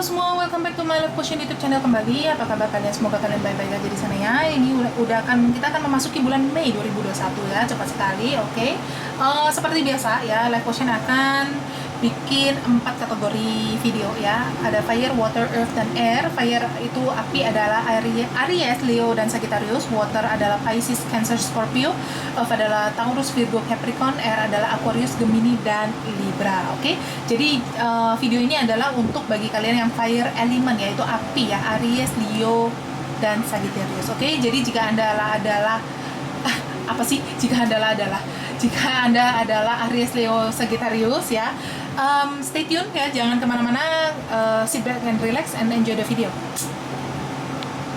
semua, welcome back to my Love Potion YouTube channel kembali. Apa kabar kalian? Semoga kalian baik-baik aja di sana ya. Ini kita akan memasuki bulan Mei 2021 ya, cepat sekali. Oke. Seperti biasa ya, Live Potion akan bikin 4 kategori video ya. Ada Fire, Water, Earth, dan Air. Fire itu api adalah Aries, Leo, dan Sagittarius. Water adalah Pisces, Cancer, Scorpio. Earth adalah Taurus, Virgo, Capricorn. Air adalah Aquarius, Gemini, dan Libra. Oke. Jadi video ini adalah untuk bagi kalian yang fire element, yaitu api ya, Aries, Leo, dan Sagittarius. Oke. Jadi jika Anda adalah jika Anda adalah Aries, Leo, Sagittarius ya, stay tune ya, jangan kemana-mana, sit back and relax and enjoy the video.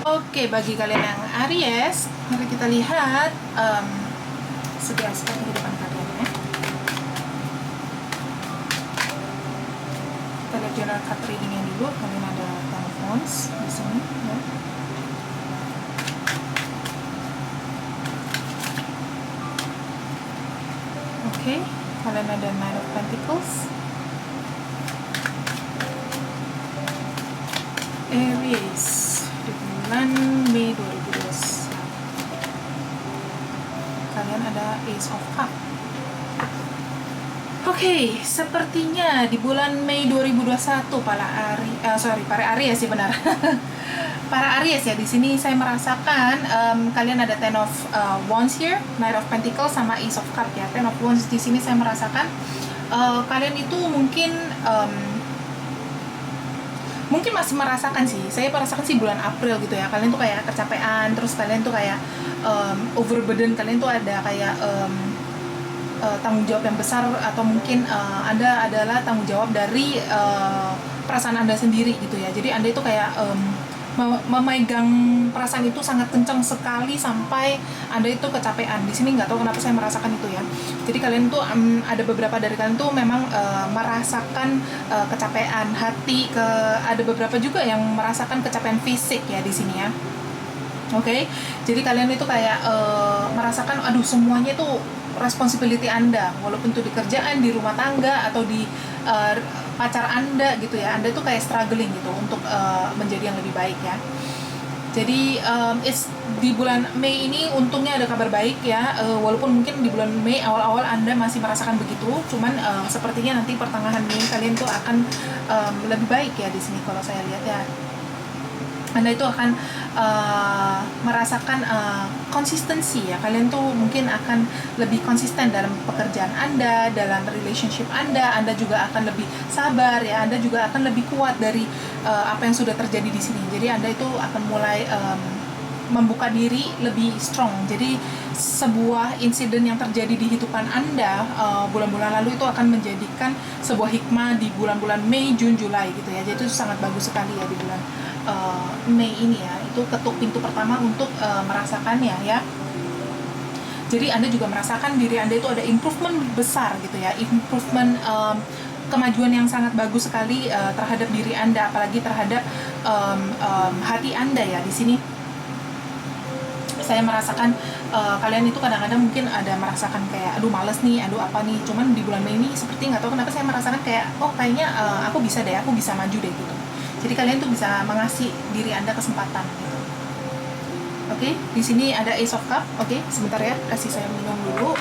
Oke, bagi kalian yang Aries, mari kita lihat sekilas kehidupan kalian ya. Kita lihat general card readingnya dulu. Kalian ada Ten of Wands di sini ya. Oke, kalian ada Knight of Pentacles, Aries di bulan Mei 2021. Kalian ada Ace of Cups. Oke, sepertinya di bulan Mei 2021 para Aries sih benar. Para Aries ya, di sini saya merasakan kalian ada Ten of Wands here, Knight of Pentacles, sama Ace of Cups ya. Ten of Wands di sini saya merasakan kalian itu mungkin masih merasakan sih. Saya merasakan sih bulan April gitu ya. Kalian tuh kayak kecapean, terus kalian tuh kayak overburden, kalian tuh ada kayak tanggung jawab yang besar, atau mungkin Anda adalah tanggung jawab dari perasaan Anda sendiri gitu ya. Jadi Anda itu kayak memegang perasaan itu sangat kencang sekali sampai Anda itu kecapean. Di sini nggak tahu kenapa saya merasakan itu ya. Jadi kalian tuh ada beberapa dari kalian tuh memang merasakan kecapean hati, ada beberapa juga yang merasakan kecapean fisik ya di sini ya. Oke. Jadi kalian itu kayak merasakan aduh semuanya itu responsibility Anda, walaupun itu di kerjaan, di rumah tangga, atau di pacar Anda gitu ya. Anda tuh kayak struggling gitu untuk menjadi yang lebih baik ya. Jadi di bulan Mei ini untungnya ada kabar baik ya, walaupun mungkin di bulan Mei awal-awal Anda masih merasakan begitu, cuman sepertinya nanti pertengahan Mei kalian tuh akan lebih baik ya di sini kalau saya lihat ya. Anda itu akan merasakan konsistensi ya. Kalian tuh mungkin akan lebih konsisten dalam pekerjaan Anda, dalam relationship Anda juga akan lebih sabar ya. Anda juga akan lebih kuat dari apa yang sudah terjadi di sini. Jadi Anda itu akan mulai membuka diri lebih strong. Jadi sebuah insiden yang terjadi di hidupan Anda bulan-bulan lalu itu akan menjadikan sebuah hikmah di bulan-bulan Mei, Juni, Juli gitu ya. Jadi itu sangat bagus sekali ya di bulan Mei ini ya. Itu ketuk pintu pertama untuk merasakannya ya. Jadi Anda juga merasakan diri Anda itu ada improvement besar gitu ya. Improvement kemajuan yang sangat bagus sekali terhadap diri Anda, apalagi terhadap hati Anda ya. Di sini saya merasakan kalian itu kadang-kadang mungkin ada merasakan kayak aduh males nih, aduh apa nih. Cuman di bulan Mei ini seperti nggak tahu kenapa saya merasakan kayak oh kayaknya aku bisa deh, aku bisa maju deh gitu. Jadi kalian tuh bisa mengasih diri Anda kesempatan gitu. Oke, di sini ada Ace of Cups. Oke, sebentar ya, kasih saya minum dulu.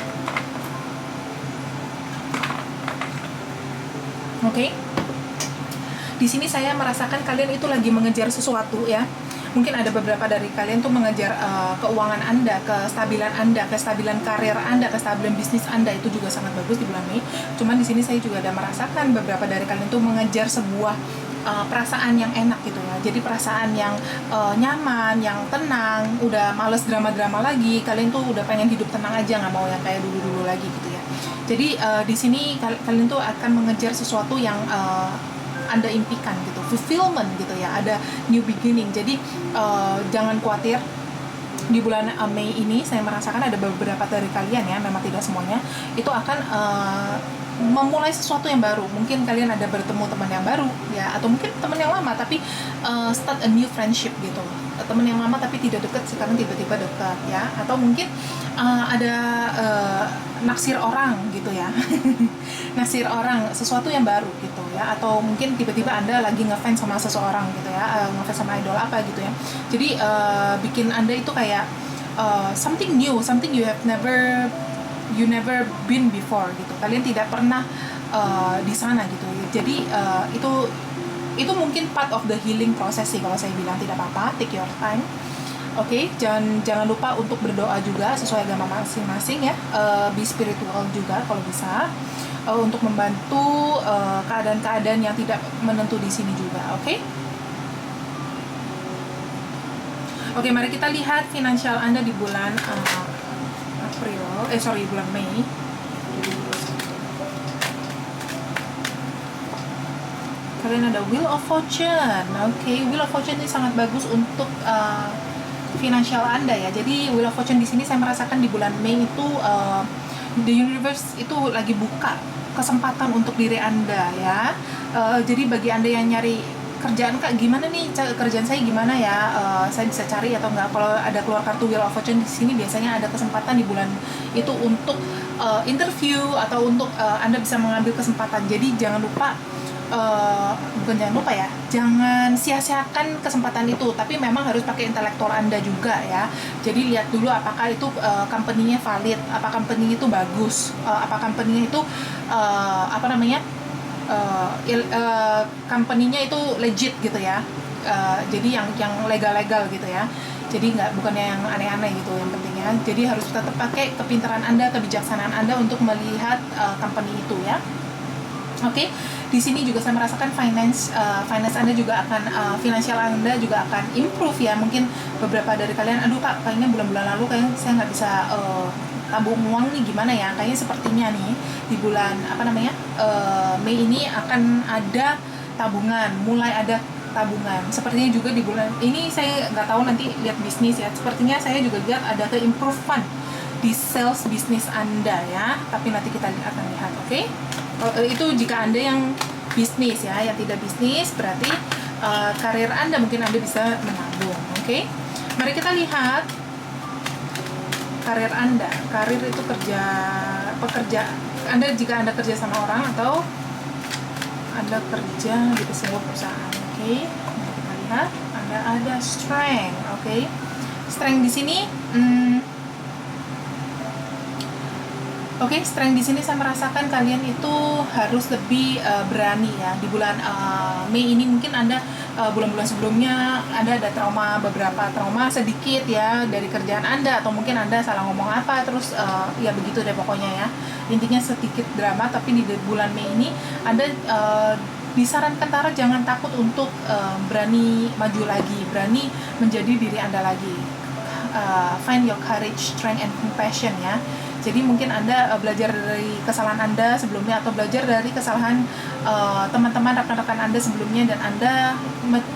Oke. Di sini saya merasakan kalian itu lagi mengejar sesuatu ya. Mungkin ada beberapa dari kalian tuh mengejar keuangan Anda, kestabilan Anda, kestabilan karir Anda, kestabilan bisnis Anda. Itu juga sangat bagus di bulan Mei. Cuman di sini saya juga ada merasakan beberapa dari kalian tuh mengejar sebuah perasaan yang enak gitu ya. Jadi perasaan yang nyaman, yang tenang, udah males drama-drama lagi. Kalian tuh udah pengen hidup tenang aja, nggak mau yang kayak dulu-dulu lagi gitu ya. Jadi di sini kalian tuh akan mengejar sesuatu yang Anda impikan gitu, fulfillment gitu ya, ada new beginning. Jadi jangan khawatir. Di bulan Mei ini saya merasakan ada beberapa dari kalian ya, memang tidak semuanya, itu akan memulai sesuatu yang baru. Mungkin kalian ada bertemu teman yang baru ya, atau mungkin teman yang lama tapi start a new friendship gitu. Teman yang lama tapi tidak dekat, sekarang tiba-tiba dekat ya. Atau mungkin ada naksir orang gitu ya. Naksir orang, sesuatu yang baru gitu ya. Atau mungkin tiba-tiba Anda lagi ngefans sama seseorang gitu ya, ngefans sama idol apa gitu ya. Jadi bikin Anda itu kayak something new, something you never been before gitu. Kalian tidak pernah di sana gitu. Jadi itu mungkin part of the healing process sih kalau saya bilang. Tidak apa-apa, take your time. Oke, jangan lupa untuk berdoa juga sesuai agama masing-masing ya. Be spiritual juga kalau bisa, untuk membantu keadaan-keadaan yang tidak menentu di sini juga. Oke, mari kita lihat finansial Anda di bulan bulan Mei. Kalian ada Wheel of Fortune. Wheel of Fortune ini sangat bagus untuk finansial Anda ya. Jadi Wheel of Fortune di sini saya merasakan di bulan Mei itu the universe itu lagi buka kesempatan untuk diri Anda ya. Jadi bagi Anda yang nyari kerjaan, Kak, gimana nih kerjaan saya gimana ya, saya bisa cari atau enggak. Kalau ada keluar kartu Wheel of Fortune di sini biasanya ada kesempatan di bulan itu untuk interview atau untuk Anda bisa mengambil kesempatan. Jadi jangan jangan sia-siakan kesempatan itu, tapi memang harus pakai intelektual Anda juga ya. Jadi lihat dulu apakah itu company-nya valid, apa company itu bagus, apa company itu company-nya itu legit gitu ya. Jadi yang legal gitu ya. Jadi bukannya yang aneh-aneh gitu yang pentingnya. Jadi harus tetap pakai kepintaran Anda, kebijaksanaan Anda untuk melihat company itu ya. Di sini juga saya merasakan finance Anda juga akan finansial Anda juga akan improve ya. Mungkin beberapa dari kalian, aduh Kak, kayaknya bulan-bulan lalu kayaknya saya nggak bisa tabung uang nih, gimana ya? Kayaknya sepertinya nih di bulan Mei ini akan ada tabungan, mulai ada tabungan. Sepertinya juga di bulan ini saya nggak tahu, nanti lihat bisnis ya. Sepertinya saya juga lihat ada ke-improve di sales bisnis Anda ya. Tapi nanti kita akan lihat, itu jika Anda yang bisnis ya. Yang tidak bisnis berarti karir Anda mungkin Anda bisa menabung. Mari kita lihat karir Anda. Karir itu pekerja Anda, jika Anda kerja sama orang atau Anda kerja di sebuah perusahaan. Mari kita lihat Anda ada strength. Strength di sini strength di sini saya merasakan kalian itu harus lebih berani ya. Di bulan Mei ini mungkin Anda bulan-bulan sebelumnya Anda ada beberapa trauma sedikit ya dari kerjaan Anda, atau mungkin Anda salah ngomong apa, terus ya begitu deh pokoknya ya. Intinya sedikit drama, tapi di bulan Mei ini Anda disarankan Tara jangan takut untuk berani maju lagi, berani menjadi diri Anda lagi. Find your courage, strength, and compassion ya. Jadi mungkin Anda belajar dari kesalahan Anda sebelumnya, atau belajar dari kesalahan teman-teman, rekan-rekan Anda sebelumnya, dan Anda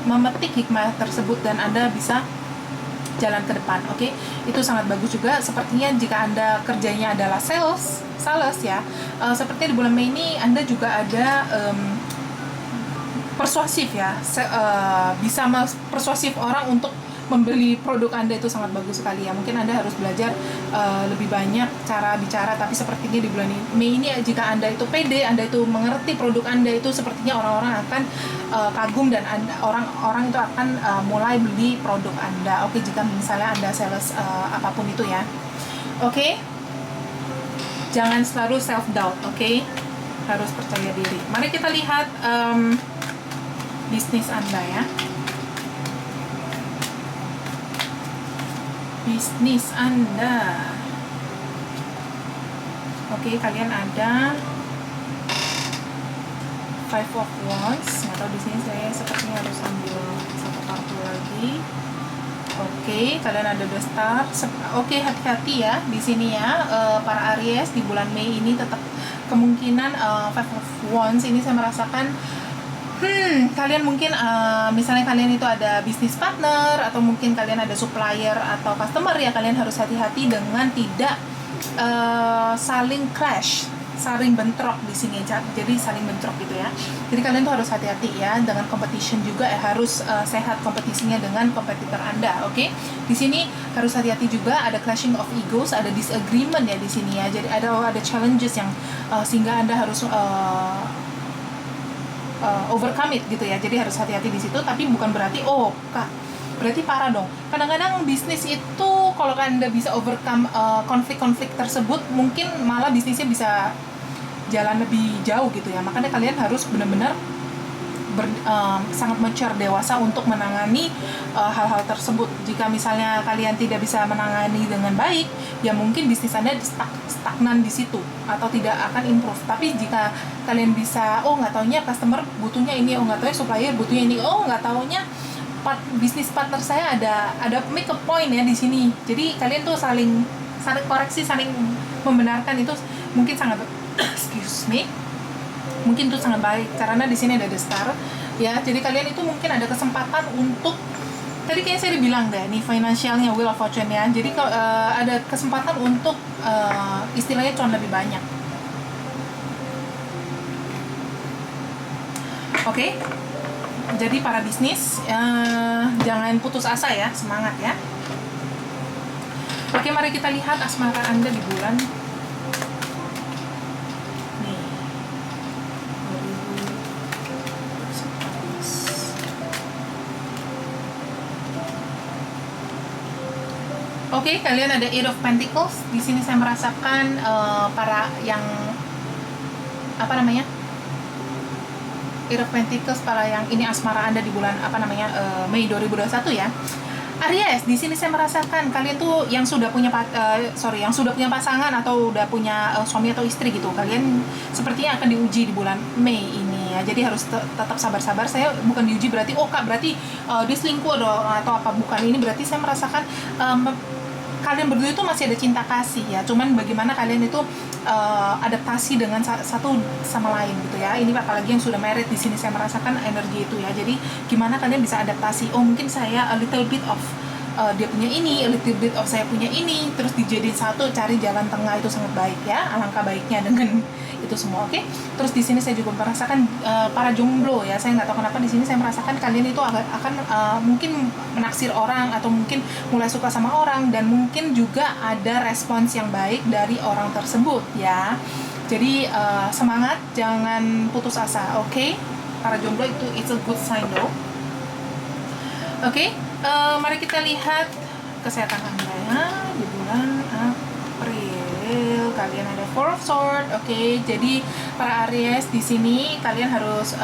memetik hikmah tersebut dan Anda bisa jalan ke depan. Itu sangat bagus juga. Sepertinya jika Anda kerjanya adalah sales ya, seperti di bulan Mei ini Anda juga ada persuasif ya, bisa persuasif orang untuk membeli produk Anda, itu sangat bagus sekali ya. Mungkin Anda harus belajar lebih banyak cara bicara, tapi sepertinya di bulan Mei ini jika Anda itu pede, Anda itu mengerti produk Anda, itu sepertinya orang-orang akan kagum dan orang-orang itu akan mulai beli produk Anda. Jika misalnya Anda sales apapun itu ya. Jangan selalu self doubt, harus percaya diri. Mari kita lihat bisnis Anda ya. Bisnis Anda. Kalian ada Five of Wands. Atau di sini saya sepertinya harus ambil satu kartu lagi. Kalian ada The Star. Hati-hati ya di sini ya, para Aries di bulan Mei ini tetap kemungkinan Five of Wands ini saya merasakan kalian mungkin misalnya kalian itu ada bisnis partner, atau mungkin kalian ada supplier atau customer ya, kalian harus hati-hati dengan tidak saling clash, saling bentrok di sini, jadi saling bentrok gitu ya. Jadi kalian tuh harus hati-hati ya dengan competition juga, harus sehat kompetisinya dengan kompetitor Anda, oke? Di sini harus hati-hati juga, ada clashing of egos, ada disagreement ya di sini ya. Jadi ada challenges yang sehingga Anda harus overcome it gitu ya. Jadi harus hati-hati di situ, tapi bukan berarti oh Kak, berarti parah dong. Kadang-kadang bisnis itu kalau Anda bisa overcome konflik-konflik tersebut, mungkin malah bisnisnya bisa jalan lebih jauh gitu ya. Makanya kalian harus benar-benar sangat mature, dewasa untuk menangani hal-hal tersebut. Jika misalnya kalian tidak bisa menangani dengan baik, ya mungkin bisnis Anda stagnan di situ atau tidak akan improve. Tapi jika kalian bisa, oh nggak taunya customer butuhnya ini, oh nggak taunya supplier butuhnya ini, oh nggak taunya bisnis partner saya ada make a point ya di sini. Jadi kalian tuh saling koreksi, saling membenarkan, itu mungkin sangat excuse me, mungkin itu sangat baik karena di sini ada the star ya. Jadi kalian itu mungkin ada kesempatan untuk, tadi kayaknya saya bilang deh nih, financialnya wheel of fortune ya. Jadi ada kesempatan untuk istilahnya cuan lebih banyak. Oke? Jadi para bisnis jangan putus asa ya, semangat ya. Oke, mari kita lihat asmara Anda di bulan Mei 2019. Oke, kalian ada Eight of Pentacles. Di sini saya merasakan para yang Eight of Pentacles, para yang ini asmara Anda di bulan Mei 2021 ya. Aries, di sini saya merasakan kalian tuh yang sudah punya pasangan atau udah punya suami atau istri gitu. Kalian sepertinya akan diuji di bulan Mei ini ya. Jadi harus tetap sabar-sabar. Saya bukan diuji berarti oh Kak berarti dia selingkuh atau apa, bukan. Ini berarti saya merasakan kalian berdua itu masih ada cinta kasih ya. Cuman bagaimana kalian itu adaptasi dengan satu sama lain gitu ya. Ini apalagi yang sudah married, di sini saya merasakan energi itu ya. Jadi gimana kalian bisa adaptasi, oh mungkin saya a little bit of dia punya ini, a little bit of saya punya ini, terus dijadiin satu, cari jalan tengah, itu sangat baik ya. Alangkah baiknya dengan itu semua, oke? Terus di sini saya juga merasakan para jomblo ya. Saya nggak tahu kenapa di sini saya merasakan kalian itu akan mungkin menaksir orang atau mungkin mulai suka sama orang, dan mungkin juga ada respons yang baik dari orang tersebut ya. Jadi semangat, jangan putus asa, oke? Para jomblo itu it's a good sign though. Oke, mari kita lihat kesehatan Anda ya di bulan April. Kalian ada Four of Swords, oke? Jadi para Aries di sini kalian harus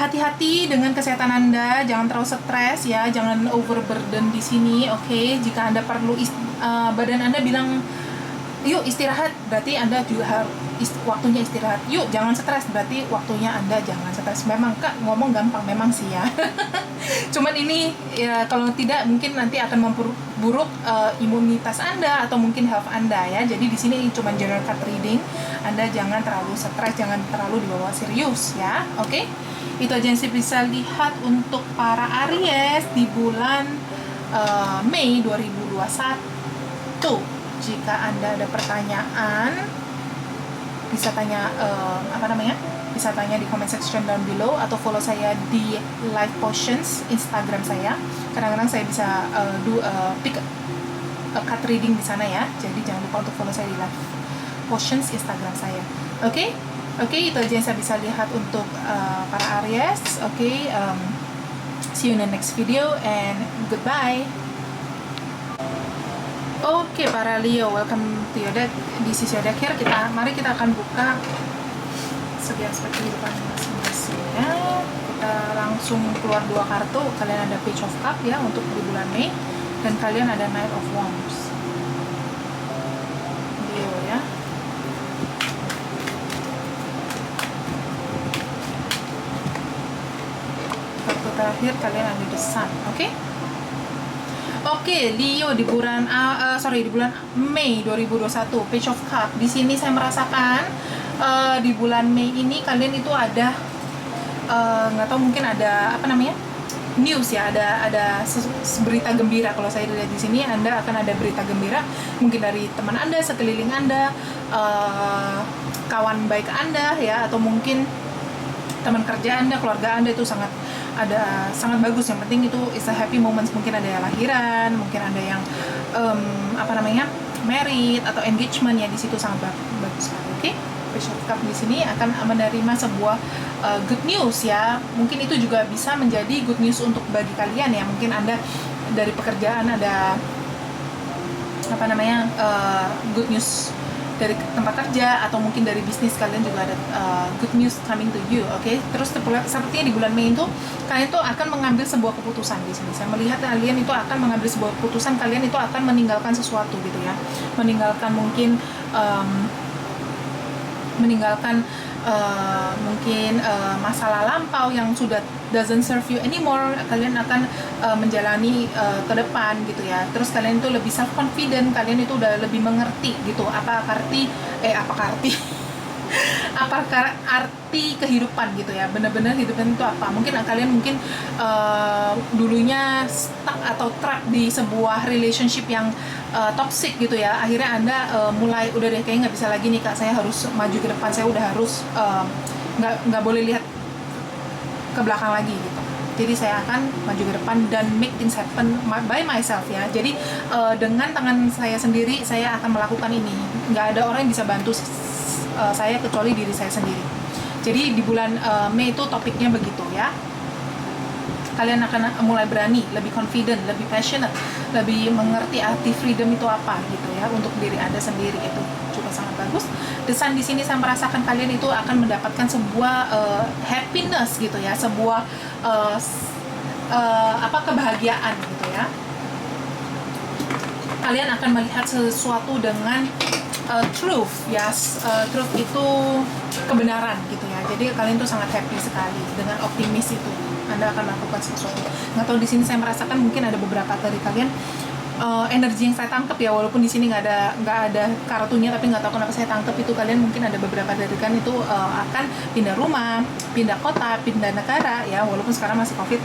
hati-hati dengan kesehatan Anda, jangan terlalu stres ya, jangan overburden di sini, oke? Jika Anda perlu badan Anda bilang yuk istirahat, berarti Anda juga harus waktunya istirahat. Yuk jangan stres, berarti waktunya Anda jangan stres. Memang Kak ngomong gampang memang sih ya. Cuman ini ya, kalau tidak mungkin nanti akan memperburuk imunitas Anda atau mungkin health Anda ya. Jadi di sini cuma general card reading. Anda jangan terlalu stres, jangan terlalu dibawa serius ya. Oke? Itu aja yang saya bisa lihat untuk para Aries di bulan Mei 2021. Jika Anda ada pertanyaan, bisa tanya bisa tanya di comment section down below, atau follow saya di Live Potions Instagram saya. Kadang-kadang saya bisa pick a card reading di sana ya. Jadi jangan lupa untuk follow saya di Live Potions Instagram saya. Oke, itu aja yang saya bisa lihat untuk para Aries. See you in the next video and goodbye. Oke, para Leo, welcome to your deck. This is your deck here. Mari kita akan buka segi aspek kehidupan masing-masing ya. Kita langsung keluar 2 kartu. Kalian ada Page of Cup ya untuk di bulan Mei, dan kalian ada Knight of Wands. Leo ya. Kartu terakhir kalian ada The Sun, oke? Oke, Leo di bulan Mei 2021, Page of Cup. Di sini saya merasakan di bulan Mei ini kalian itu ada nggak tahu, mungkin ada news ya, ada berita gembira. Kalau saya lihat di sini, Anda akan ada berita gembira, mungkin dari teman Anda, sekeliling Anda, kawan baik Anda ya, atau mungkin teman kerja Anda, keluarga Anda, itu sangat bagus. Yang penting itu is a happy moments. Mungkin ada yang lahiran, mungkin ada yang married atau engagement ya, di situ sangat bagus sekali. Oke, Page of Cups di sini akan menerima sebuah good news ya. Mungkin itu juga bisa menjadi good news untuk bagi kalian ya. Mungkin Anda dari pekerjaan ada good news dari tempat kerja, atau mungkin dari bisnis kalian juga ada good news coming to you. Oke. Terus sepertinya di bulan Mei itu kalian itu akan mengambil sebuah keputusan di sini. Saya melihat kalian itu akan mengambil sebuah keputusan, kalian itu akan meninggalkan sesuatu gitu ya. Meninggalkan mungkin masalah lampau yang sudah doesn't serve you anymore. Kalian akan menjalani ke depan gitu ya. Terus kalian itu lebih self confident, kalian itu udah lebih mengerti gitu apa arti kehidupan gitu ya. Benar-benar hidupan itu apa. Mungkin kalian dulunya stuck atau trapped di sebuah relationship yang toxic gitu ya. Akhirnya Anda mulai udah deh, kayaknya nggak bisa lagi nih Kak, saya harus maju ke depan, saya udah harus nggak boleh lihat ke belakang lagi gitu. Jadi saya akan maju ke depan dan make things happen by myself ya. Jadi dengan tangan saya sendiri saya akan melakukan ini. Nggak ada orang yang bisa bantu saya kecuali diri saya sendiri. Jadi di bulan Mei itu topiknya begitu ya. Kalian akan mulai berani, lebih confident, lebih passionate, lebih mengerti arti freedom itu apa gitu ya, untuk diri Anda sendiri. Itu juga sangat bagus. Desain di sini saya merasakan kalian itu akan mendapatkan sebuah happiness gitu ya, sebuah kebahagiaan gitu ya. Kalian akan melihat sesuatu dengan truth ya, truth itu kebenaran gitu ya. Jadi kalian tuh sangat happy sekali dengan optimis itu. Anda akan melakukan sesuatu. Nggak tahu, di sini saya merasakan mungkin ada beberapa dari kalian energi yang saya tangkap ya, walaupun di sini nggak ada kartunya, tapi nggak tahu kenapa saya tangkap itu kalian mungkin ada beberapa dari kalian itu akan pindah rumah, pindah kota, pindah negara ya, walaupun sekarang masih COVID,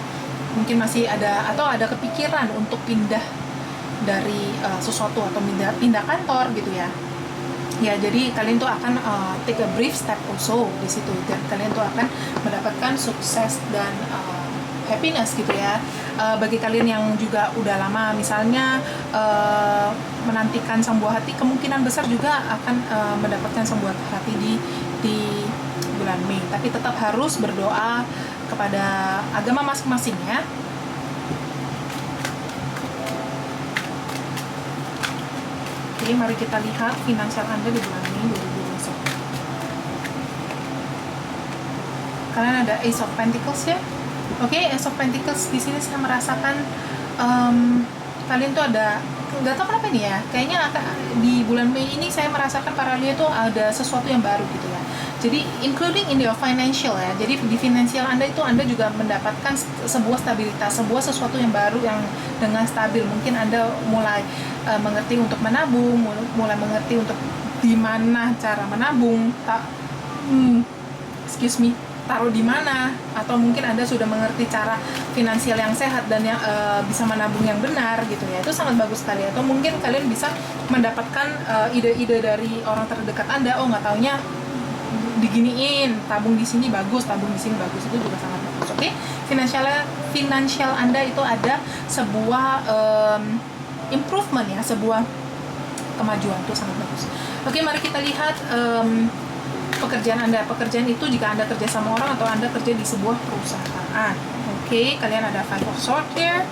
mungkin masih ada atau ada kepikiran untuk pindah dari sesuatu atau pindah kantor gitu ya. Ya, jadi kalian tuh akan take a brief step also di situ, dan kalian tuh akan mendapatkan sukses dan happiness gitu ya. Bagi kalian yang juga udah lama misalnya menantikan sang buah hati, kemungkinan besar juga akan mendapatkan sang buah hati di bulan Mei. Tapi tetap harus berdoa kepada agama masing-masing ya. Oke, mari kita lihat finansial Anda di bulan Mei 2021. Kalian ada Ace of Pentacles ya. Oke, Ace of Pentacles di sini saya merasakan kalian tuh ada, nggak tahu kenapa nih ya, kayaknya di bulan Mei ini saya merasakan para Leo tuh ada sesuatu yang baru gitu ya. Jadi including in your financial ya. Jadi di finansial Anda itu Anda juga mendapatkan sebuah stabilitas, sebuah sesuatu yang baru yang dengan stabil. Mungkin Anda mulai mengerti untuk menabung, mulai mengerti untuk di mana cara menabung, taruh di mana, atau mungkin Anda sudah mengerti cara finansial yang sehat dan yang bisa menabung yang benar gitu ya. Itu sangat bagus sekali. Atau mungkin kalian bisa mendapatkan ide-ide dari orang terdekat Anda. Oh, nggak taunya diginiin, tabung di sini bagus, tabung di sini bagus, itu juga sangat bagus. Oke, finansial Anda itu ada sebuah improvement ya, sebuah kemajuan, itu sangat bagus. Oke, mari kita lihat pekerjaan Anda. Pekerjaan itu jika Anda kerja sama orang atau Anda kerja di sebuah perusahaan. Oke, kalian ada Five of Swords here.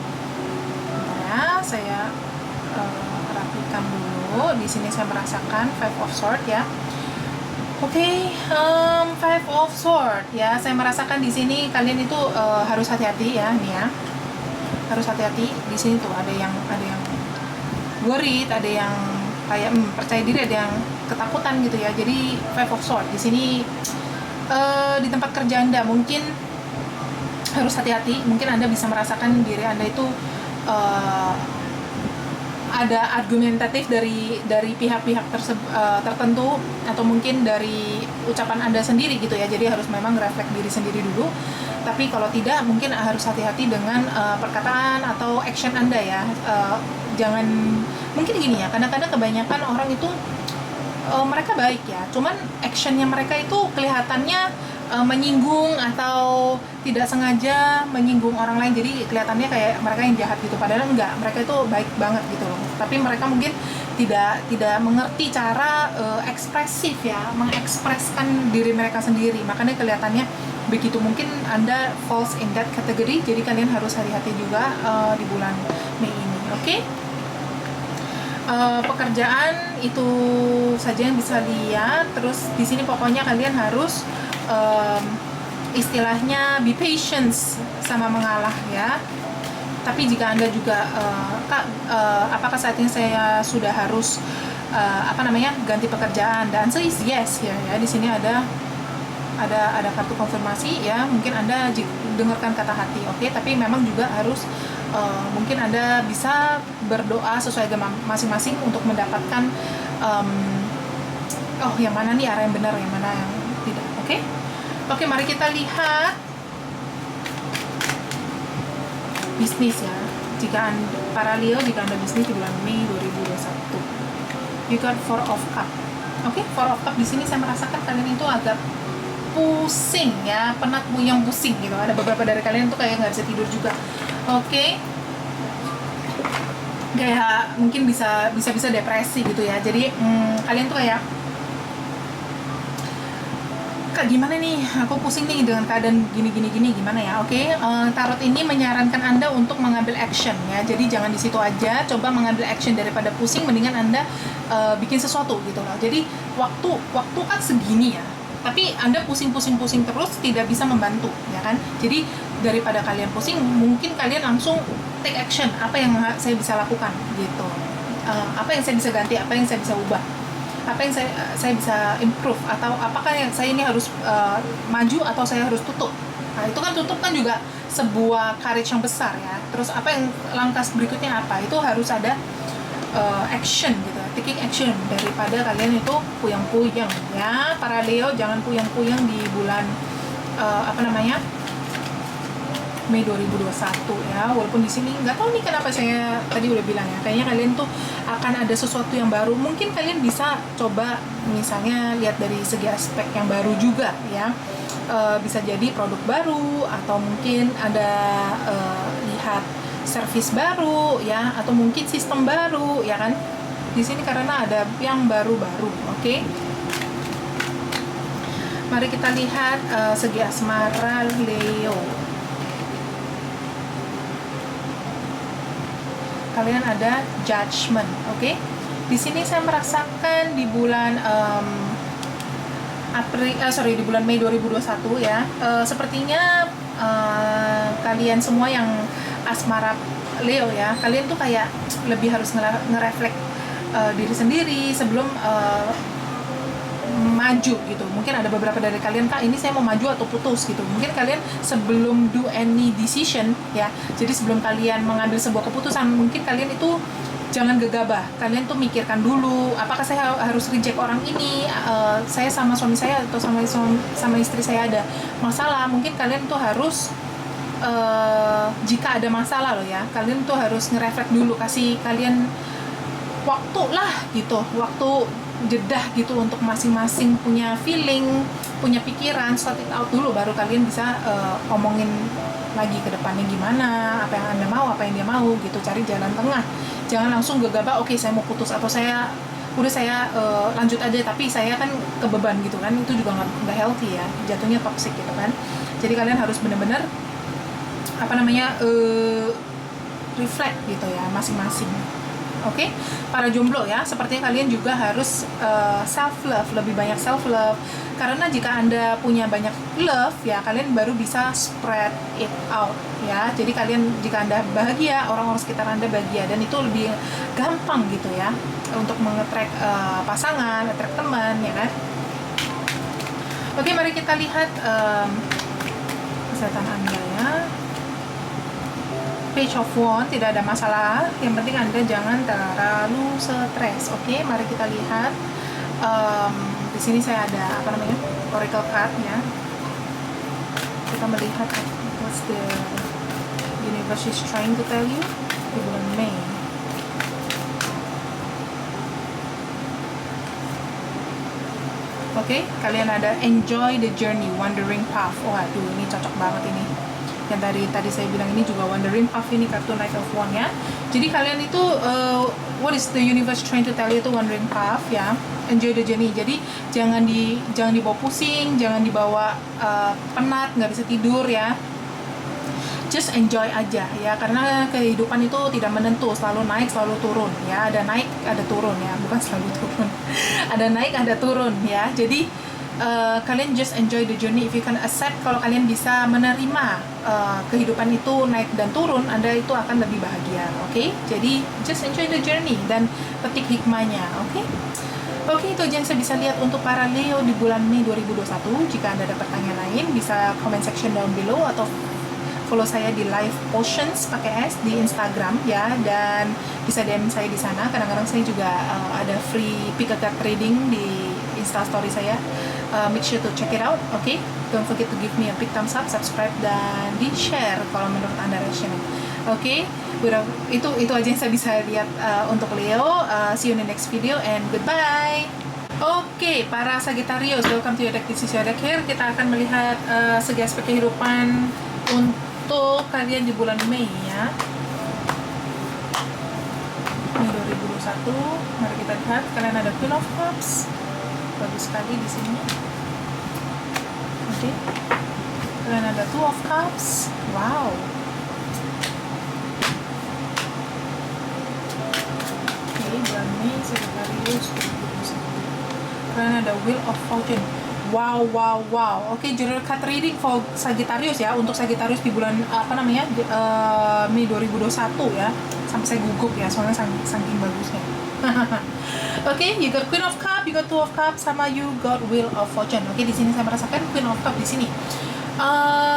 Ya, saya rapikan dulu. Di sini saya merasakan Five of Swords ya. Oke, Five of Swords ya. Saya merasakan di sini kalian itu harus hati-hati ya, nih ya. Harus hati-hati. Di sini tuh ada yang worried, ada yang kayak percaya diri, ada yang ketakutan gitu ya. Jadi Five of Swords di sini di tempat kerja Anda mungkin harus hati-hati. Mungkin Anda bisa merasakan diri Anda itu ada argumentatif dari pihak-pihak tertentu, atau mungkin dari ucapan Anda sendiri gitu ya. Jadi harus memang refleks diri sendiri dulu. Tapi kalau tidak, mungkin harus hati-hati dengan perkataan atau action Anda ya. Jangan, mungkin gini ya, kadang-kadang kebanyakan orang itu mereka baik ya, cuman actionnya mereka itu kelihatannya menyinggung atau tidak sengaja menyinggung orang lain, jadi kelihatannya kayak mereka yang jahat gitu, padahal enggak, mereka itu baik banget gitu loh. Tapi mereka mungkin tidak mengerti cara ekspresif ya, mengekspreskan diri mereka sendiri, makanya kelihatannya begitu. Mungkin Anda falls in that category, jadi kalian harus hati-hati juga di bulan Mei ini. Oke? Pekerjaan itu saja yang bisa lihat. Terus di sini pokoknya kalian harus istilahnya be patient sama mengalah ya. Tapi jika Anda juga apakah saat ini saya sudah harus ganti pekerjaan? The answer is yes ya. Di sini ada kartu konfirmasi ya. Mungkin Anda dengarkan kata hati, oke? Tapi memang juga harus mungkin Anda bisa berdoa sesuai agama masing-masing untuk mendapatkan yang mana nih arah yang benar, yang mana yang tidak. Oke, mari kita lihat bisnis ya. Jika para Leo, jika Anda bisnis di bulan Mei 2021, you got Four of Cup. Four of Cup di sini saya merasakan kalian itu agak pusing ya, penat, puyeng, pusing gitu. Ada beberapa dari kalian tuh kayak nggak bisa tidur juga. Kayak mungkin bisa depresi gitu ya. Jadi kalian tuh kayak Kak, gimana nih, aku pusing nih dengan keadaan gini gimana ya. Tarot ini menyarankan Anda untuk mengambil action ya. Jadi jangan di situ aja, coba mengambil action. Daripada pusing, mendingan Anda bikin sesuatu gitu loh. Jadi waktu kan segini ya, tapi Anda pusing terus tidak bisa membantu ya kan. Jadi daripada kalian pusing, mungkin kalian langsung take action. Apa yang saya bisa lakukan gitu, apa yang saya bisa ganti, apa yang saya bisa ubah, apa yang saya bisa improve, atau apakah yang saya ini harus maju atau saya harus tutup. Nah itu kan tutup kan juga sebuah courage yang besar ya. Terus apa yang langkah berikutnya apa, itu harus ada action gitu, taking action, daripada kalian itu puyeng-puyeng ya. Para Leo, jangan puyeng-puyeng di bulan Mei 2021 ya. Walaupun di sini nggak tahu nih kenapa saya tadi udah bilang ya, kayaknya kalian tuh akan ada sesuatu yang baru. Mungkin kalian bisa coba misalnya lihat dari segi aspek yang baru juga ya. Bisa jadi produk baru, atau mungkin ada lihat service baru ya, atau mungkin sistem baru ya kan. Di sini karena ada yang baru-baru. Mari kita lihat segi asmara Leo. Kalian ada judgment, Di sini saya merasakan di bulan di bulan Mei 2021 ya, sepertinya kalian semua yang asmara Leo ya, kalian tuh kayak lebih harus ngereflek diri sendiri sebelum maju gitu. Mungkin ada beberapa dari kalian, Kak, ini saya mau maju atau putus gitu. Mungkin kalian sebelum do any decision ya, jadi sebelum kalian mengambil sebuah keputusan, mungkin kalian itu jangan gegabah. Kalian tuh mikirkan dulu, apakah saya harus reject orang ini, saya sama suami saya atau sama istri saya ada masalah. Mungkin kalian tuh harus jika ada masalah loh ya, kalian tuh harus ngereflek dulu, kasih kalian waktu lah gitu, waktu jedah gitu untuk masing-masing punya feeling, punya pikiran, sort it out dulu, baru kalian bisa ngomongin lagi ke depannya gimana, apa yang Anda mau, apa yang dia mau gitu, cari jalan tengah. Jangan langsung gegabah, oke, saya mau putus, atau saya lanjut aja, tapi saya kan kebeban gitu kan, itu juga nggak healthy ya, jatuhnya toxic gitu kan. Jadi kalian harus benar-benar reflect gitu ya masing-masing. Para jomblo ya, sepertinya kalian juga harus self love, lebih banyak self love, karena jika Anda punya banyak love ya, kalian baru bisa spread it out ya. Jadi kalian, jika Anda bahagia, orang-orang sekitar Anda bahagia, dan itu lebih gampang gitu ya untuk mengetrack pasangan, attract teman ya kan. Mari kita lihat kesehatan Anda ya. Page of Wands, tidak ada masalah. Yang penting Anda jangan terlalu stres. Oke, mari kita lihat. Di sini saya ada apa namanya, oracle card ya. Kita melihat what's the universe is trying to tell you di bulan Mei. Oke, kalian ada enjoy the journey, wandering path. Waduh, ini cocok banget ini. Yang tadi saya bilang ini juga wandering path, ini kartu Knight of Wands ya. Jadi kalian itu what is the universe trying to tell you itu wandering path ya. Enjoy the journey. Jadi jangan dibawa pusing, jangan dibawa penat, nggak bisa tidur ya. Just enjoy aja ya, karena kehidupan itu tidak menentu, selalu naik selalu turun ya, ada naik ada turun ya, bukan selalu turun ada naik ada turun ya. Jadi kalian just enjoy the journey. If you can accept, kalau kalian bisa menerima kehidupan itu naik dan turun, Anda itu akan lebih bahagia. Oke? Jadi just enjoy the journey dan petik hikmahnya. Oke, itu aja yang saya bisa lihat untuk para Leo di bulan Mei 2021. Jika Anda ada pertanyaan lain, bisa comment section down below atau follow saya di Live Potions pakai S di Instagram ya, dan bisa DM saya di sana. Kadang-kadang saya juga ada free pick a card trading di Insta story saya. Make sure to check it out. Okay? Don't forget to give me a big thumbs up, subscribe, dan di share kalau menurut Anda rasional. Oke, itu aja yang saya bisa lihat untuk Leo. See you in the next video and goodbye. Oke, para Sagittarius, welcome to your deck. This is your deck here. Kita akan melihat segi aspek kehidupan untuk kalian di bulan Mei ya. Mei 2021. Mari kita lihat. Kalian ada Queen of Cups. Bagus sekali di sini. Oke. Kalian ada Two of Cups. Wow. Oke, bulan Mei Sagittarius 2021. Kalian ada Wheel of Fortune. Wow. Oke, general card reading for Sagittarius ya. Untuk Sagittarius di bulan Mei 2021 ya. Sampai saya gugup ya, soalnya saking bagusnya. Oke, you got Queen of Cup, you got Two of Cup, sama you got Wheel of Fortune. Oke, di sini saya merasakan Queen of Cup di sini.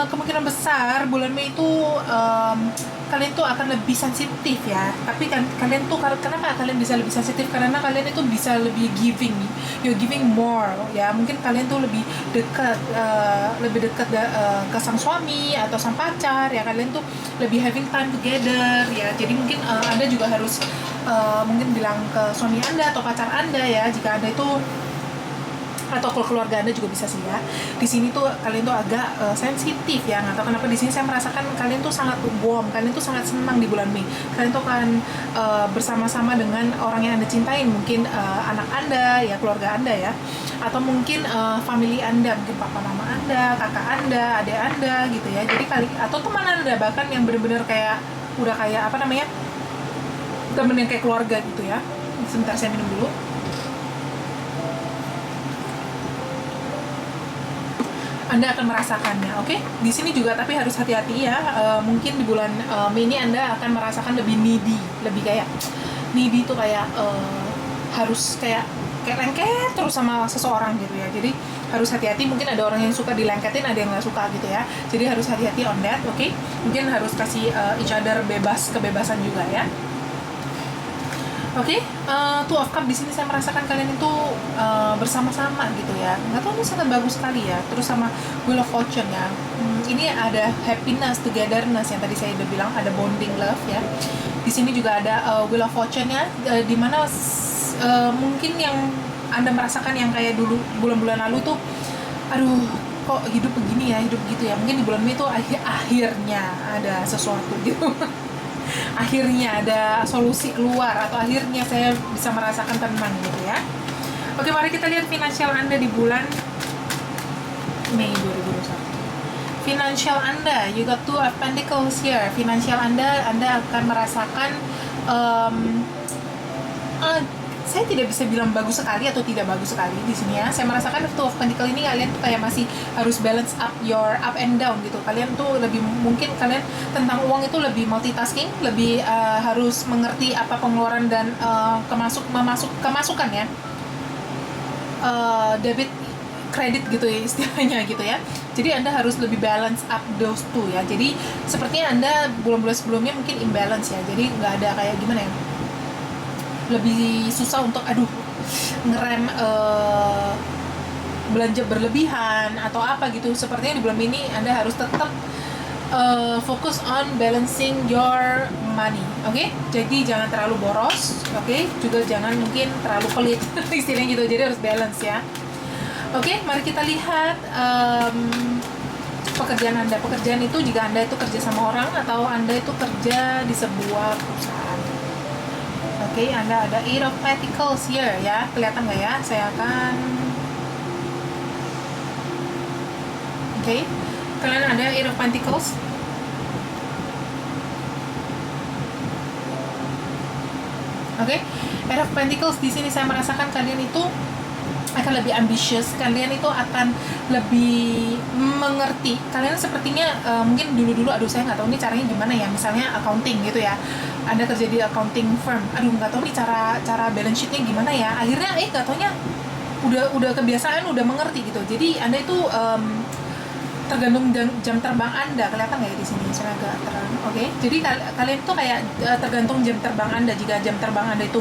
Kemungkinan besar bulan Mei itu kalian tuh akan lebih sensitif ya. Tapi kan kalian tuh, kenapa kalian bisa lebih sensitif? Karena kalian itu bisa lebih giving, you're giving more ya. Mungkin kalian tuh lebih dekat ke sang suami atau sang pacar ya. Kalian tuh lebih having time together ya. Jadi mungkin Anda juga harus mungkin bilang ke suami Anda atau pacar Anda ya, jika Anda itu, atau keluarga Anda juga bisa sih ya. Di sini tuh kalian tuh agak sensitif ya. Nggak tahu kenapa di sini saya merasakan kalian tuh sangat warm, kalian tuh sangat senang di bulan Mei. Kalian tuh akan bersama-sama dengan orang yang Anda cintain, mungkin anak Anda ya, keluarga Anda ya, atau mungkin family Anda, mungkin papa mama Anda, kakak Anda, adik Anda gitu ya. Jadi atau teman Anda bahkan yang benar-benar kayak udah kayak apa namanya, temen yang kayak keluarga gitu ya. Sebentar saya minum dulu. Anda akan merasakannya, oke? Di sini juga tapi harus hati-hati ya. Mungkin di bulan Mei ini Anda akan merasakan lebih needy, lebih kayak needy itu kayak harus kayak lengket terus sama seseorang gitu ya. Jadi harus hati-hati. Mungkin ada orang yang suka dilengketin, ada yang nggak suka gitu ya. Jadi harus hati-hati on that, oke? Mungkin harus kasih each other kebebasan juga ya. Oke, Two of Cup di sini saya merasakan kalian itu bersama-sama gitu ya. Nggak tahu, ini sangat bagus sekali ya. Terus sama Wheel of Fortune ya. Ini ada happiness, togetherness yang tadi saya udah bilang, ada bonding love ya. Di sini juga ada Wheel of Fortune ya, dimana mungkin yang Anda merasakan yang kayak dulu bulan-bulan lalu tuh, aduh kok hidup begini ya, hidup gitu ya. Mungkin di bulan Mei itu akhirnya ada sesuatu gitu. Akhirnya ada solusi keluar, atau akhirnya saya bisa merasakan tenang gitu ya. Oke, mari kita lihat finansial Anda di bulan Mei 2021. Finansial Anda, you got Two of Pentacles here. Finansial Anda akan merasakan saya tidak bisa bilang bagus sekali atau tidak bagus sekali di sini ya. Saya merasakan Two of Pentacles ini kalian tuh kayak masih harus balance up your up and down gitu. Kalian tuh lebih, mungkin kalian tentang uang itu lebih multitasking, lebih harus mengerti apa pengeluaran dan kemasukan ya. Debit kredit gitu ya istilahnya gitu ya. Jadi Anda harus lebih balance up those two ya. Jadi sepertinya Anda bulan-bulan sebelumnya mungkin imbalance ya. Jadi nggak ada kayak gimana ya, lebih susah untuk ngerem belanja berlebihan atau apa gitu. Sepertinya di bulan ini Anda harus tetap focus on balancing your money, oke? Jadi jangan terlalu boros, oke? Juga jangan mungkin terlalu pelit, istilahnya gitu. Jadi harus balance ya. Oke, mari kita lihat pekerjaan Anda. Pekerjaan itu jika Anda itu kerja sama orang atau Anda itu kerja di sebuah perusahaan. Oke, Anda ada Eight of Pentacles here ya. Kelihatan nggak ya? Saya akan kalian ada Eight of Pentacles. Eight of Pentacles di sini saya merasakan kalian itu akan lebih ambitious, kalian itu akan lebih mengerti. Kalian sepertinya mungkin dulu-dulu saya nggak tahu nih caranya gimana ya, misalnya accounting gitu ya. Anda kerja di accounting firm, nggak tahu nih cara balance sheetnya gimana ya. Akhirnya nggak taunya udah kebiasaan, udah mengerti gitu. Jadi Anda itu tergantung jam terbang Anda. Kelihatan nggak ya di sini? Saya agak terang. Jadi kalian tuh kayak tergantung jam terbang Anda. Jika jam terbang Anda itu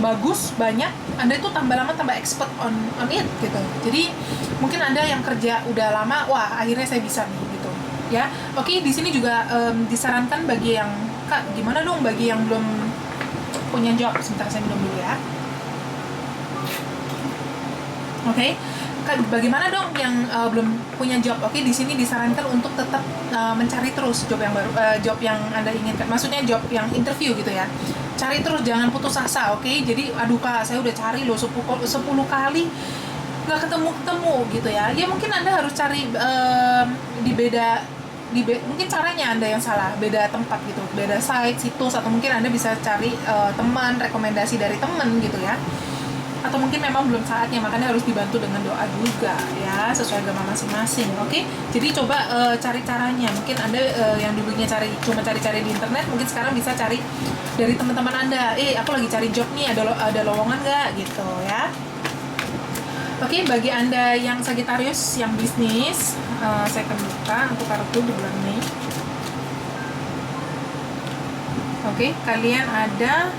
bagus, banyak, Anda itu tambah lama tambah expert on it gitu. Jadi mungkin Anda yang kerja udah lama, wah akhirnya saya bisa nih gitu ya. Di sini juga disarankan bagi yang Kak, gimana dong bagi yang belum punya job? Sebentar saya minum dulu ya. Bagaimana dong yang belum punya job? Di sini disarankan untuk tetap mencari terus job yang baru, job yang Anda inginkan. Maksudnya job yang interview gitu ya. Cari terus, jangan putus asa, Jadi, Kak, saya udah cari loh 10 kali nggak ketemu gitu ya. Ya mungkin Anda harus cari mungkin caranya Anda yang salah, beda tempat gitu, beda site, situs, atau mungkin Anda bisa cari teman, rekomendasi dari teman gitu ya. Atau mungkin memang belum saatnya, makanya harus dibantu dengan doa juga ya, sesuai agama masing-masing. Jadi coba cari caranya. Mungkin Anda yang dulunya cuma cari-cari di internet, mungkin sekarang bisa cari dari teman-teman Anda. Aku lagi cari job nih, ada lowongan nggak gitu ya. Bagi Anda yang Sagittarius, yang bisnis, saya akan buka untuk kartu di bulan Mei. Kalian ada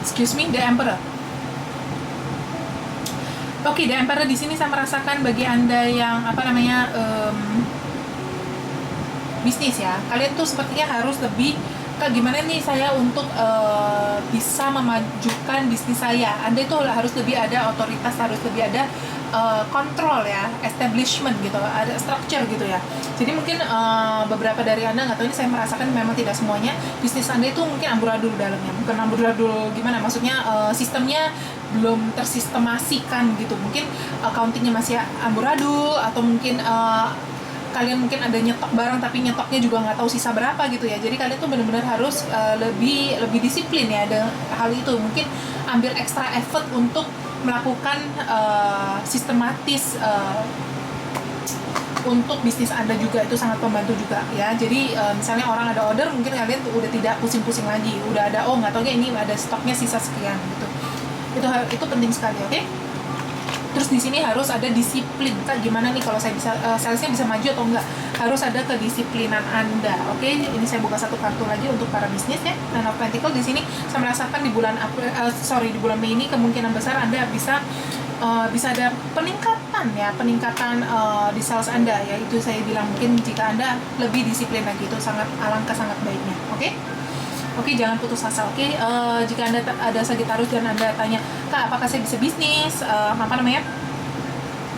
The Emperor. The Emperor di sini saya merasakan bagi Anda yang bisnis ya. Kalian tuh sepertinya harus lebih gimana nih saya untuk bisa memajukan bisnis saya. Anda itu harus lebih ada otoritas, harus lebih ada kontrol ya, establishment gitu, ada structure gitu ya. Jadi mungkin beberapa dari Anda, nggak tahu ini, saya merasakan memang tidak semuanya bisnis Anda itu mungkin amburadul dalamnya. Bukan amburadul gimana, maksudnya sistemnya belum tersistemasikan gitu. Mungkin accountingnya masih amburadul, atau mungkin kalian mungkin ada nyetok barang tapi nyetoknya juga nggak tahu sisa berapa gitu ya. Jadi kalian tuh benar-benar harus lebih disiplin ya ada hal itu. Mungkin ambil extra effort untuk melakukan sistematis untuk bisnis Anda juga, itu sangat membantu juga ya. Jadi misalnya orang ada order, mungkin kalian tuh udah tidak pusing-pusing lagi, udah ada nggak tahu ini ada stoknya sisa sekian gitu. Itu penting sekali. Terus di sini harus ada disiplin. Kak, gimana nih kalau saya bisa salesnya bisa maju atau enggak? Harus ada kedisiplinan Anda. Ini saya buka satu kartu lagi untuk para bisnis ya. Nine of Pentacles di sini saya merasakan di bulan di bulan Mei ini kemungkinan besar Anda bisa ada peningkatan di sales Anda ya. Itu saya bilang mungkin jika Anda lebih disiplin lagi, itu alangkah sangat baiknya. Jangan putus asa. Jika Anda ada Sagittarius dan Anda tanya, Kak, apakah saya bisa bisnis?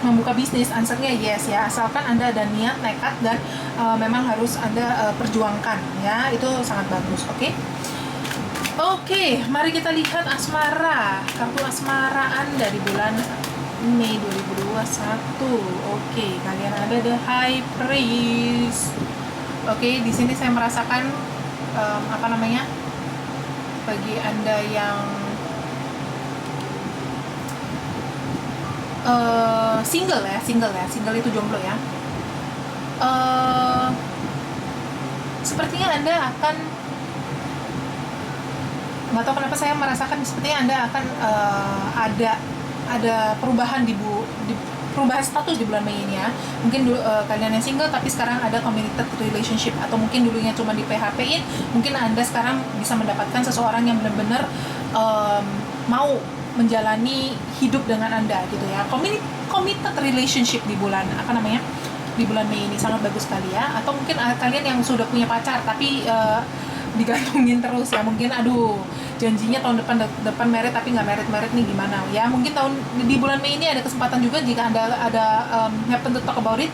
Membuka bisnis? Answernya yes ya, asalkan Anda ada niat, nekat, dan memang harus Anda perjuangkan ya, itu sangat bagus. Mari kita lihat asmara, kartu asmara Anda di bulan Mei 2021. Kalian ada The High Priest. Di sini saya merasakan bagi Anda yang single itu jomblo ya. Sepertinya Anda akan nggak tahu kenapa saya merasakan sepertinya Anda akan ada perubahan perubahan status di bulan Mei ini ya. Mungkin kalian yang single tapi sekarang ada committed relationship, atau mungkin dulunya cuma di PHP-in, mungkin Anda sekarang bisa mendapatkan seseorang yang benar-benar mau menjalani hidup dengan Anda gitu ya. Committed relationship di bulan di bulan Mei ini sangat bagus sekali ya. Atau mungkin kalian yang sudah punya pacar tapi digantungin terus ya, mungkin aduh janjinya tahun depan married tapi nggak married nih gimana ya. Mungkin di bulan Mei ini ada kesempatan juga jika Anda ada happen to talk about it,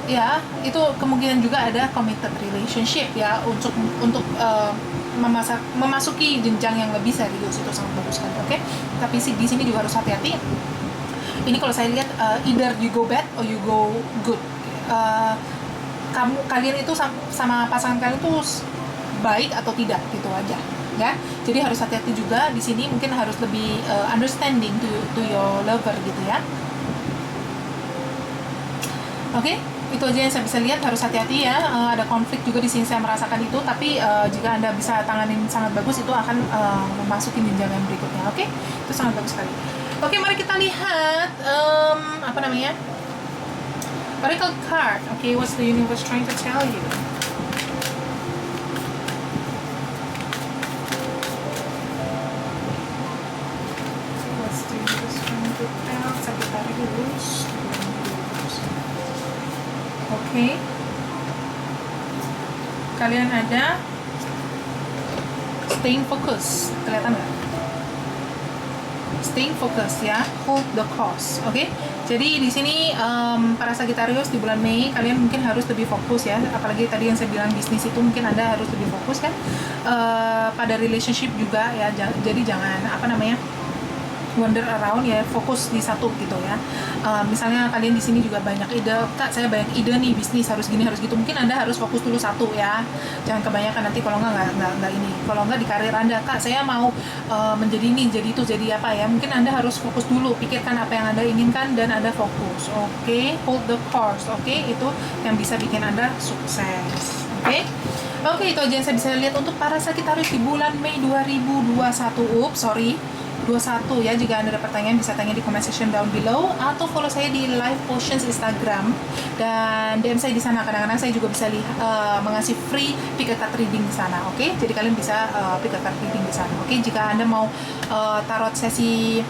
ya itu kemungkinan juga ada committed relationship ya, untuk memasuki jenjang yang lebih serius. Itu sangat bagus sekali. Oke. Tapi di sini juga harus hati-hati. Ini kalau saya lihat either you go bad or you go good. Kalian itu sama pasangan kalian itu baik atau tidak gitu aja ya. Jadi harus hati-hati juga di sini, mungkin harus lebih understanding to your lover gitu ya. Oke, itu aja yang saya bisa lihat. Harus hati-hati ya, ada konflik juga di sini saya merasakan itu, tapi jika Anda bisa tanganin sangat bagus, itu akan memasuki jenjang yang berikutnya. Oke, itu sangat bagus sekali. Oke, mari kita lihat Oracle card. Okay, what's the universe trying to tell you? What's the universe trying to tell Sagittarius? Okay. Kalian ada staying focus. Kelihatan nggak? Staying focus ya, hold the course. Oke. Jadi di sini para Sagittarius di bulan Mei kalian mungkin harus lebih fokus ya, apalagi tadi yang saya bilang bisnis itu mungkin Anda harus lebih fokus kan pada relationship juga ya. Jadi jangan wander around ya, fokus di satu gitu ya. Misalnya kalian di sini juga banyak ide, Kak saya banyak ide nih, bisnis harus gini harus gitu, mungkin Anda harus fokus dulu satu ya, jangan kebanyakan, nanti kalau nggak ini. Kalau nggak di karir Anda, Kak saya mau menjadi ini, jadi itu, jadi apa ya, mungkin Anda harus fokus dulu, pikirkan apa yang Anda inginkan dan Anda fokus. Oke, hold the course. Oke, itu yang bisa bikin Anda sukses. Oke, itu aja yang saya bisa lihat untuk para Sagittarius di bulan Mei 2021. 21 ya. Jika Anda ada pertanyaan bisa tanya di comment section down below, atau follow saya di Live Potions Instagram dan DM saya di sana. Kadang-kadang saya juga bisa mengasih free pick a card reading di sana. Oke, jadi kalian bisa pick a card reading di sana. Oke, jika Anda mau tarot sesi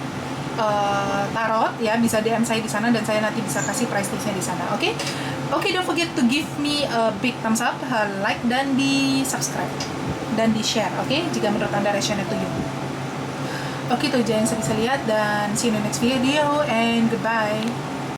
tarot ya, bisa DM saya di sana dan saya nanti bisa kasih price listnya di sana. Oke, don't forget to give me a big thumbs up, like dan di subscribe dan di share. Oke, jika menurut Anda resonate to you. Oke, itu aja yang saya bisa lihat, dan see you in the next video and goodbye.